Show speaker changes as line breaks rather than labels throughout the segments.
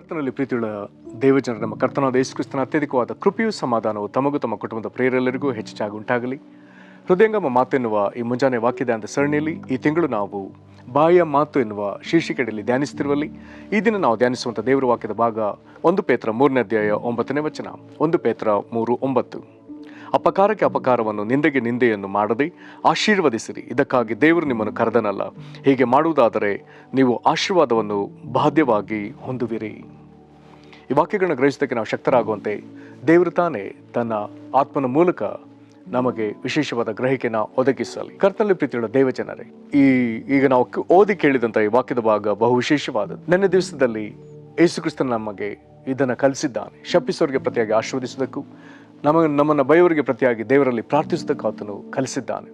ಕರ್ತನಲ್ಲಿ ಪ್ರೀತಿಯುಳ್ಳ ದೇವಜನರ ನಮ್ಮ ಕರ್ತನಾದ ಯೇಸು ಕ್ರಿಸ್ತನ ಅತ್ಯಧಿಕವಾದ ಕೃಪೆಯೂ ಸಮಾಧಾನವು ತಮಗೂ ತಮ್ಮ ಕುಟುಂಬದ ಪ್ರಿಯರೆಲ್ಲರಿಗೂ ಹೆಚ್ಚಾಗಿ ಉಂಟಾಗಲಿ. ಹೃದಯಂಗಮ ಮಾತು ಎನ್ನುವ ಈ ಮುಂಜಾನೆ ವಾಕ್ಯದ ಅಂತ ಸರಣಿಯಲ್ಲಿ ಈ ತಿಂಗಳು ನಾವು ಬಾಯಿಯ ಮಾತು ಎನ್ನುವ ಶೀರ್ಷಿಕೆಯಲ್ಲಿ ಧ್ಯಾನಿಸುತ್ತಿರುವಲ್ಲಿ ಈ ದಿನ ನಾವು ಧ್ಯಾನಿಸುವಂಥ ದೇವರ ವಾಕ್ಯದ ಭಾಗ 1 ಪೇತ್ರ 3ನೇ ಅಧ್ಯಾಯ 9ನೇ ವಚನ. 1 ಪೇತ್ರ 3:9. ಅಪಕಾರಕ್ಕೆ ಅಪಕಾರವನ್ನು, ನಿಂದೆಗೆ ನಿಂದೆಯನ್ನು ಮಾಡದೆ ಆಶೀರ್ವದಿಸಿರಿ, ಇದಕ್ಕಾಗಿ ದೇವರು ನಿಮ್ಮನ್ನು ಕರೆದನಲ್ಲ. ಹೀಗೆ ಮಾಡುವುದಾದರೆ ನೀವು ಆಶೀರ್ವಾದವನ್ನು ಬಾಧ್ಯವಾಗಿ ಹೊಂದುವಿರಿ. ಈ ವಾಕ್ಯಗಳನ್ನ ಗ್ರಹಿಸೋದಕ್ಕೆ ನಾವು ಶಕ್ತರಾಗುವಂತೆ ದೇವರು ತಾನೇ ತನ್ನ ಆತ್ಮನ ಮೂಲಕ ನಮಗೆ ವಿಶೇಷವಾದ ಗ್ರಹಿಕೆನ ಒದಗಿಸಲಿ. ಕರ್ತನಲ್ಲಿ ಪ್ರೀತಿಯುಳ್ಳ ದೇವಜನರೇ, ಈಗ ನಾವು ಓದಿ ಕೇಳಿದಂಥ ಈ ವಾಕ್ಯದ ಭಾಗ ಬಹು ವಿಶೇಷವಾದದ್ದು. ನನ್ನ ದಿವಸದಲ್ಲಿ ಯೇಸು ಕ್ರಿಸ್ತನ ನಮಗೆ ಇದನ್ನು ಕಲಿಸಿದ್ದಾನೆ. ಶಪಿಸೋರಿಗೆ ಪ್ರತಿಯಾಗಿ ಆಶೀರ್ವದಿಸುವುದಕ್ಕೂ, ನಮ್ಮನ್ನು ಬೈಯವರಿಗೆ ಪ್ರತಿಯಾಗಿ ದೇವರಲ್ಲಿ ಪ್ರಾರ್ಥಿಸುವುದಕ್ಕೂ ಆತನು ಕಲಿಸಿದ್ದಾನೆ.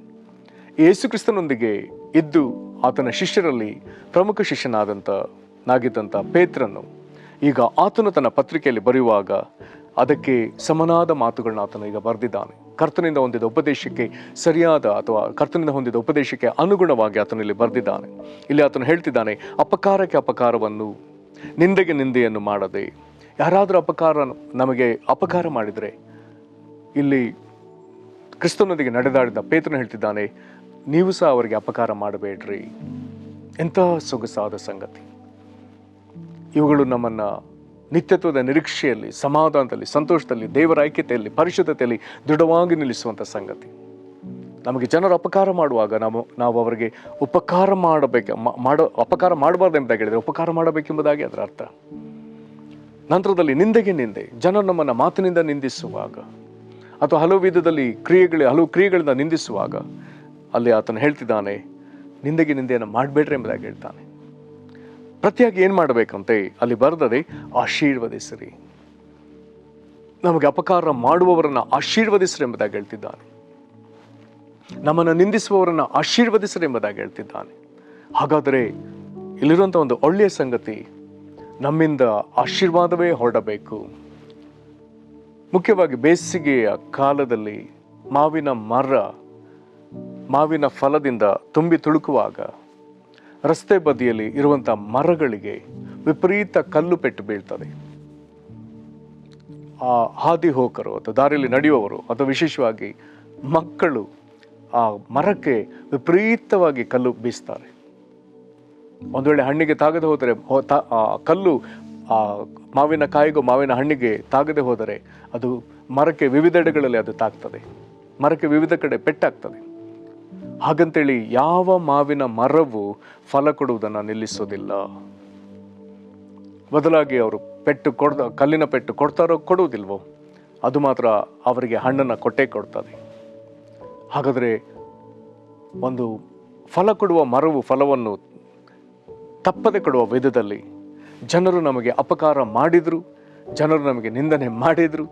ಯೇಸು ಕ್ರಿಸ್ತನೊಂದಿಗೆ ಇದ್ದು ಆತನ ಶಿಷ್ಯರಲ್ಲಿ ಪ್ರಮುಖ ಶಿಷ್ಯನಾಗಿದ್ದಂಥ ಪೇತ್ರನು ಈಗ ಆತನು ತನ್ನ ಪತ್ರಿಕೆಯಲ್ಲಿ ಬರೆಯುವಾಗ ಅದಕ್ಕೆ ಸಮನಾದ ಮಾತುಗಳನ್ನ ಆತನು ಈಗ ಬರೆದಿದ್ದಾನೆ. ಕರ್ತನಿಂದ ಹೊಂದಿದ ಉಪದೇಶಕ್ಕೆ ಸರಿಯಾದ ಅಥವಾ ಕರ್ತನಿಂದ ಹೊಂದಿದ ಉಪದೇಶಕ್ಕೆ ಅನುಗುಣವಾಗಿ ಆತನು ಇಲ್ಲಿ ಬರೆದಿದ್ದಾನೆ. ಇಲ್ಲಿ ಆತನು ಹೇಳ್ತಿದ್ದಾನೆ, ಅಪಕಾರಕ್ಕೆ ಅಪಕಾರವನ್ನು, ನಿಂದೆಗೆ ನಿಂದೆಯನ್ನು ಮಾಡದೆ. ಯಾರಾದರೂ ನಮಗೆ ಅಪಕಾರ ಮಾಡಿದರೆ, ಇಲ್ಲಿ ಕ್ರಿಸ್ತನೊಂದಿಗೆ ನಡೆದಾಡಿದ ಪೇತ್ರನು ಹೇಳ್ತಿದ್ದಾನೆ, ನೀವು ಸಹ ಅವರಿಗೆ ಅಪಕಾರ ಮಾಡಬೇಡ್ರಿ. ಎಂಥ ಸೊಗಸಾದ ಸಂಗತಿ! ಇವುಗಳು ನಮ್ಮನ್ನು ನಿತ್ಯತ್ವದ ನಿರೀಕ್ಷೆಯಲ್ಲಿ, ಸಮಾಧಾನದಲ್ಲಿ, ಸಂತೋಷದಲ್ಲಿ, ದೇವರ ಐಕ್ಯತೆಯಲ್ಲಿ, ಪರಿಶುದ್ಧತೆಯಲ್ಲಿ ದೃಢವಾಗಿ ನಿಲ್ಲಿಸುವಂಥ ಸಂಗತಿ. ನಮಗೆ ಜನರು ಅಪಕಾರ ಮಾಡುವಾಗ ನಾವು ಅವರಿಗೆ ಅಪಕಾರ ಮಾಡಬಾರ್ದು ಎಂಬುದಾಗಿ ಹೇಳಿದರೆ ಉಪಕಾರ ಮಾಡಬೇಕೆಂಬುದಾಗಿ ಅದರ ಅರ್ಥ. ನಂತರದಲ್ಲಿ ನಿಂದೆಗೆ ನಿಂದೆ, ಜನರು ನಮ್ಮನ್ನು ಮಾತಿನಿಂದ ನಿಂದಿಸುವಾಗ ಅಥವಾ ಹಲವು ಕ್ರಿಯೆಗಳಿಂದ ನಿಂದಿಸುವಾಗ ಅಲ್ಲಿ ಆತನು ಹೇಳ್ತಿದ್ದಾನೆ, ನಿಂದೆಗೆ ನಿಂದೆಯನ್ನು ಮಾಡಬೇಡ್ರಿ ಎಂಬುದಾಗಿ ಹೇಳ್ತಾನೆ. ಪ್ರತಿಯಾಗಿ ಏನು ಮಾಡಬೇಕಂತೆ ಅಲ್ಲಿ ಬರೆದದೆ, ಆಶೀರ್ವದಿಸಿರಿ. ನಮಗೆ ಅಪಕಾರ ಮಾಡುವವರನ್ನು ಆಶೀರ್ವದಿಸಿರಿ ಎಂಬುದಾಗಿ ಹೇಳ್ತಿದ್ದಾನೆ. ನಮ್ಮನ್ನು ನಿಂದಿಸುವವರನ್ನು ಆಶೀರ್ವದಿಸಿರಿ ಎಂಬುದಾಗಿ ಹೇಳ್ತಿದ್ದಾನೆ. ಹಾಗಾದರೆ ಇಲ್ಲಿರುವಂಥ ಒಂದು ಒಳ್ಳೆಯ ಸಂಗತಿ, ನಮ್ಮಿಂದ ಆಶೀರ್ವಾದವೇ ಹೊರಡಬೇಕು. ಮುಖ್ಯವಾಗಿ ಬೇಸಿಗೆಯ ಕಾಲದಲ್ಲಿ ಮಾವಿನ ಫಲದಿಂದ ತುಂಬಿ ತುಳುಕುವಾಗ ರಸ್ತೆ ಬದಿಯಲ್ಲಿ ಇರುವಂಥ ಮರಗಳಿಗೆ ವಿಪರೀತ ಕಲ್ಲು ಪೆಟ್ಟು ಬೀಳ್ತದೆ. ಆ ಹಾದಿ ಹೋಕರು ಅಥವಾ ದಾರಿಯಲ್ಲಿ ನಡೆಯುವವರು ಅಥವಾ ವಿಶೇಷವಾಗಿ ಮಕ್ಕಳು ಆ ಮರಕ್ಕೆ ವಿಪರೀತವಾಗಿ ಕಲ್ಲು ಬೀಸ್ತಾರೆ. ಒಂದು ವೇಳೆ ಹಣ್ಣಿಗೆ ತಾಗದೆ ಹೋದರೆ, ಕಲ್ಲು ಆ ಮಾವಿನ ಕಾಯಿಗೂ ಮಾವಿನ ಹಣ್ಣಿಗೆ ತಾಗದೆ ಹೋದರೆ ಅದು ಮರಕ್ಕೆ ವಿವಿಧೆಡೆಗಳಲ್ಲಿ ಅದು ತಾಗ್ತದೆ, ಮರಕ್ಕೆ ವಿವಿಧ ಕಡೆ ಪೆಟ್ಟಾಗ್ತದೆ. ಹಾಗಂತೇಳಿ ಯಾವ ಮಾವಿನ ಮರವು ಫಲ ಕೊಡುವುದನ್ನು ನಿಲ್ಲಿಸೋದಿಲ್ಲ. ಬದಲಾಗಿ ಅವರು ಕಲ್ಲಿನ ಪೆಟ್ಟು ಕೊಡ್ತಾರೋ ಕೊಡುವುದಿಲ್ವೋ, ಅದು ಮಾತ್ರ ಅವರಿಗೆ ಹಣ್ಣನ್ನು ಕೊಟ್ಟೇ ಕೊಡ್ತದೆ. ಹಾಗಾದರೆ ಒಂದು ಫಲ ಕೊಡುವ ಮರವು ಫಲವನ್ನು ತಪ್ಪದೆ ಕೊಡುವ ವಿಧದಲ್ಲಿ ಜನರು ನಮಗೆ ಅಪಕಾರ ಮಾಡಿದರು, ಜನರು ನಮಗೆ ನಿಂದನೆ ಮಾಡಿದರು,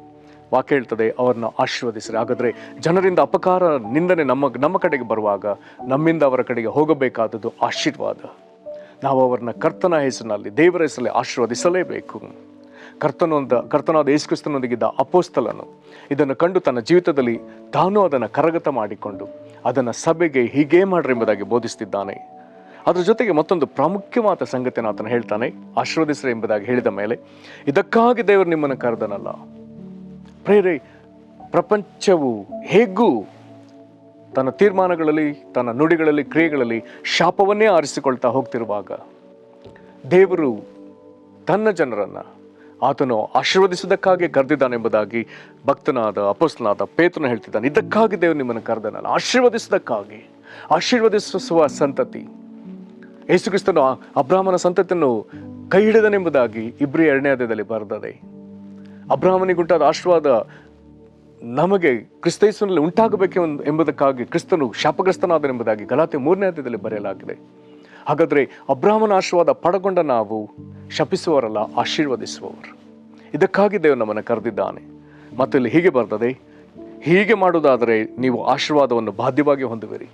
ವಾಕ್ಯ ಹೇಳ್ತದೆ ಅವರನ್ನು ಆಶೀರ್ವದಿಸಿರಿ. ಹಾಗಾದರೆ ಜನರಿಂದ ಅಪಕಾರ, ನಿಂದನೆ ನಮ್ಮ ಕಡೆಗೆ ಬರುವಾಗ ನಮ್ಮಿಂದ ಅವರ ಕಡೆಗೆ ಹೋಗಬೇಕಾದದ್ದು ಆಶೀರ್ವಾದ. ನಾವು ಅವರನ್ನ ಕರ್ತನ ಹೆಸರಿನಲ್ಲಿ, ದೇವರ ಹೆಸರಲ್ಲಿ ಆಶೀರ್ವದಿಸಲೇಬೇಕು. ಕರ್ತನಾದ ಯೇಸು ಕ್ರಿಸ್ತನೊಂದಿಗಿದ್ದ ಅಪೊಸ್ತಲನು ಇದನ್ನು ಕಂಡು ತನ್ನ ಜೀವಿತದಲ್ಲಿ ತಾನು ಅದನ್ನು ಕರಗತ ಮಾಡಿಕೊಂಡು ಅದನ್ನು ಸಭೆಗೆ ಹೀಗೇ ಮಾಡ್ರಿ ಎಂಬುದಾಗಿ ಬೋಧಿಸ್ತಿದ್ದಾನೆ. ಅದ್ರ ಜೊತೆಗೆ ಮತ್ತೊಂದು ಪ್ರಾಮುಖ್ಯವಾದ ಸಂಗತಿಯನ್ನು ಆತನು ಹೇಳ್ತಾನೆ, ಆಶೀರ್ವದಿಸ್ರಿ ಎಂಬುದಾಗಿ ಹೇಳಿದ ಮೇಲೆ, ಇದಕ್ಕಾಗಿ ದೇವರು ನಿಮ್ಮನ್ನು ಕರೆದನಲ್ಲ. ಪ್ರೇರೆ, ಪ್ರಪಂಚವು ಹೇಗೂ ತನ್ನ ತೀರ್ಮಾನಗಳಲ್ಲಿ, ತನ್ನ ನುಡಿಗಳಲ್ಲಿ, ಕ್ರಿಯೆಗಳಲ್ಲಿ ಶಾಪವನ್ನೇ ಆರಿಸಿಕೊಳ್ತಾ ಹೋಗ್ತಿರುವಾಗ ದೇವರು ತನ್ನ ಜನರನ್ನು ಆತನು ಆಶೀರ್ವದಿಸುವುದಕ್ಕಾಗಿ ಕರೆದಿದ್ದಾನೆ ಎಂಬುದಾಗಿ ಭಕ್ತನಾದ ಅಪೊಸ್ತಲನಾದ ಪೇತ್ರನು ಹೇಳ್ತಿದ್ದಾನೆ. ಇದಕ್ಕಾಗಿ ದೇವರು ನಿಮ್ಮನ್ನು ಕರೆದನಲ್ಲ, ಆಶೀರ್ವದಿಸುವುದಕ್ಕಾಗಿ. ಆಶೀರ್ವದಿಸುವ ಸಂತತಿ, ಯೇಸು ಕ್ರಿಸ್ತನು ಅಬ್ರಾಹ್ಮನ ಸಂತತಿಯನ್ನು ಕೈ ಹಿಡಿದನೆಂಬುದಾಗಿ ಇಬ್ರಿಯ 2ನೇ ಅಧ್ಯಾಯದಲ್ಲಿ ಬರೆದದೆ. ಅಬ್ರಾಹ್ಮನಿಗುಂಟಾದ ಆಶೀರ್ವಾದ ನಮಗೆ ಕ್ರಿಸ್ತೇಸುವಿನಲ್ಲಿ ಉಂಟಾಗಬೇಕು ಎಂಬುದಕ್ಕಾಗಿ ಕ್ರಿಸ್ತನು ಶಾಪಗ್ರಸ್ತನಾದನೆಂಬುದಾಗಿ ಗಲಾತ್ಯ 3ನೇ ಅಧ್ಯಾಯದಲ್ಲಿ ಬರೆಯಲಾಗಿದೆ. ಹಾಗಾದರೆ ಅಬ್ರಾಹ್ಮನ ಆಶೀರ್ವಾದ ಪಡಗೊಂಡ ನಾವು ಶಪಿಸುವವರಲ್ಲ, ಆಶೀರ್ವದಿಸುವವರು. ಇದಕ್ಕಾಗಿ ದೇವರು ನಮ್ಮನ್ನು ಕರೆದಿದ್ದಾನೆ. ಮತ್ತು ಇಲ್ಲಿ ಹೀಗೆ ಬರ್ತದೆ, ಹೀಗೆ ಮಾಡುವುದಾದರೆ ನೀವು ಆಶೀರ್ವಾದವನ್ನು ಬಾಧ್ಯವಾಗಿ ಹೊಂದುವಿರಿ.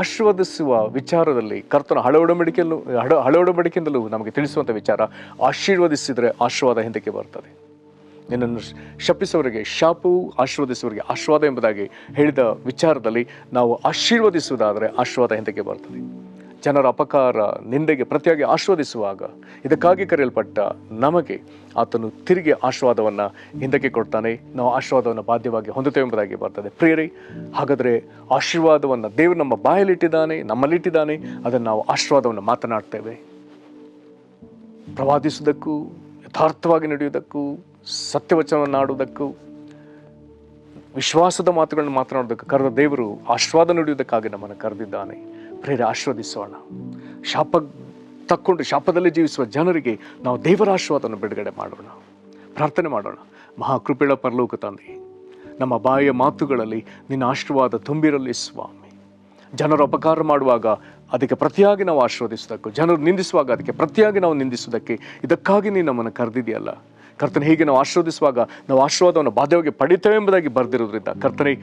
ಆಶೀರ್ವದಿಸುವ ವಿಚಾರದಲ್ಲಿ ಕರ್ತನ ಹಳೆ ಒಡಂಬಡಿಕೆಯಿಂದಲೂ ನಮಗೆ ತಿಳಿಸುವಂಥ ವಿಚಾರ, ಆಶೀರ್ವದಿಸಿದರೆ ಆಶೀರ್ವಾದ ಹಿಂದಕ್ಕೆ ಬರ್ತದೆ. ನಿನ್ನನ್ನು ಶಪಿಸುವವರಿಗೆ ಶಾಪವು, ಆಶೀರ್ವದಿಸುವವರಿಗೆ ಆಶೀರ್ವಾದ ಎಂಬುದಾಗಿ ಹೇಳಿದ ವಿಚಾರದಲ್ಲಿ ನಾವು ಆಶೀರ್ವದಿಸುವುದಾದರೆ ಆಶೀರ್ವಾದ ಹಿಂದಕ್ಕೆ ಬರ್ತದೆ. ಜನರ ಅಪಕಾರ ನಿಂದೆಗೆ ಪ್ರತಿಯಾಗಿ ಆಶೀರ್ವದಿಸುವಾಗ ಇದಕ್ಕಾಗಿ ಕರೆಯಲ್ಪಟ್ಟ ನಮಗೆ ಆತನು ತಿರುಗಿ ಆಶೀರ್ವಾದವನ್ನು ಹಿಂದಕ್ಕೆ ಕೊಡ್ತಾನೆ. ನಾವು ಆಶೀರ್ವಾದವನ್ನು ಬಾಧ್ಯವಾಗಿ ಹೊಂದುತ್ತೇವೆ ಎಂಬುದಾಗಿ ಬರ್ತದೆ. ಪ್ರಿಯರೇ, ಹಾಗಾದರೆ ಆಶೀರ್ವಾದವನ್ನು ದೇವರು ನಮ್ಮ ಬಾಯಲ್ಲಿಟ್ಟಿದ್ದಾನೆ, ನಮ್ಮಲ್ಲಿಟ್ಟಿದ್ದಾನೆ. ಅದನ್ನು ನಾವು ಆಶೀರ್ವಾದವನ್ನು ಮಾತನಾಡ್ತೇವೆ. ಪ್ರವಾದಿಸುವುದಕ್ಕೂ, ಯಥಾರ್ಥವಾಗಿ ನಡೆಯುವುದಕ್ಕೂ, ಸತ್ಯವಚನವನ್ನು ಆಡುವುದಕ್ಕೂ, ವಿಶ್ವಾಸದ ಮಾತುಗಳನ್ನು ಮಾತನಾಡೋದಕ್ಕೆ ಕರೆದ ದೇವರು ಆಶೀರ್ವಾದ ನುಡಿಯುವುದಕ್ಕಾಗಿ ನಮ್ಮನ್ನು ಕರೆದಿದ್ದಾನೆ. ಪ್ರೇರೆ, ಆಶೀರ್ವದಿಸೋಣ. ಶಾಪ ತಕ್ಕೊಂಡು ಶಾಪದಲ್ಲಿ ಜೀವಿಸುವ ಜನರಿಗೆ ನಾವು ದೇವರ ಆಶೀರ್ವಾದವನ್ನು ಬಿಡುಗಡೆ ಮಾಡೋಣ. ಪ್ರಾರ್ಥನೆ ಮಾಡೋಣ. ಮಹಾಕೃಪೆಯ ಪರಲೋಕ ತಂದೆ, ನಮ್ಮ ಬಾಯಿಯ ಮಾತುಗಳಲ್ಲಿ ನಿನ್ನ ಆಶೀರ್ವಾದ ತುಂಬಿರಲಿ ಸ್ವಾಮಿ. ಜನರು ಅಪಕಾರ ಮಾಡುವಾಗ ಅದಕ್ಕೆ ಪ್ರತಿಯಾಗಿ ನಾವು ಆಶೀರ್ವದಿಸೋದಕ್ಕೂ, ಜನರು ನಿಂದಿಸುವಾಗ ಅದಕ್ಕೆ ಪ್ರತಿಯಾಗಿ ನಾವು ನಿಂದಿಸುವುದಕ್ಕೆ ಇದಕ್ಕಾಗಿ ನೀನು ನಮ್ಮನ್ನು ಕರೆದಿದೆಯಲ್ಲ ಕರ್ತನೆ. ಹೀಗೆ ನಾವು ಆಶೀರ್ವದಿಸುವಾಗ ನಾವು ಆಶೀರ್ವಾದವನ್ನು ಬಾಧ್ಯವಾಗಿ ಪಡಿತೇವೆ ಎಂಬುದಾಗಿ ಬರೆದಿರೋದ್ರಿಂದ ಕರ್ತನೆ,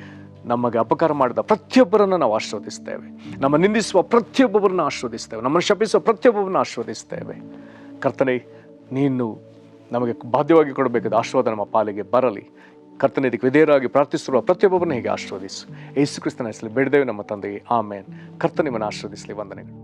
ನಮಗೆ ಅಪಕಾರ ಮಾಡಿದ ಪ್ರತಿಯೊಬ್ಬರನ್ನು ನಾವು ಆಶೀರ್ವದಿಸ್ತೇವೆ. ನಮ್ಮ ನಿಂದಿಸುವ ಪ್ರತಿಯೊಬ್ಬರನ್ನು ಆಶೀರ್ವದಿಸ್ತೇವೆ. ನಮ್ಮನ್ನು ಶಪಿಸುವ ಪ್ರತಿಯೊಬ್ಬರನ್ನು ಆಶೀರ್ವದಿಸ್ತೇವೆ. ಕರ್ತನೆ, ನೀನು ನಮಗೆ ಬಾಧ್ಯವಾಗಿ ಕೊಡಬೇಕಾದ ಆಶೀರ್ವಾದ ನಮ್ಮ ಪಾಲಿಗೆ ಬರಲಿ. ಕರ್ತನೆ, ಇದಕ್ಕೆ ವಿಧೇಯರಾಗಿ ಪ್ರಾರ್ಥಿಸಿರುವ ಪ್ರತಿಯೊಬ್ಬರನ್ನು ಹೀಗೆ ಆಶೀರ್ವದಿಸು. ಯೇಸು ಕ್ರಿಸ್ತನ ಹೆಸರಲ್ಲಿ ಬೇಡಿದೆವು ನಮ್ಮ ತಂದೆಯೇ, ಆಮೇನ್. ಕರ್ತನೆ ನಿಮ್ಮನ್ನು ಆಶೀರ್ವದಿಸಲಿ. ವಂದನೆಗಳು.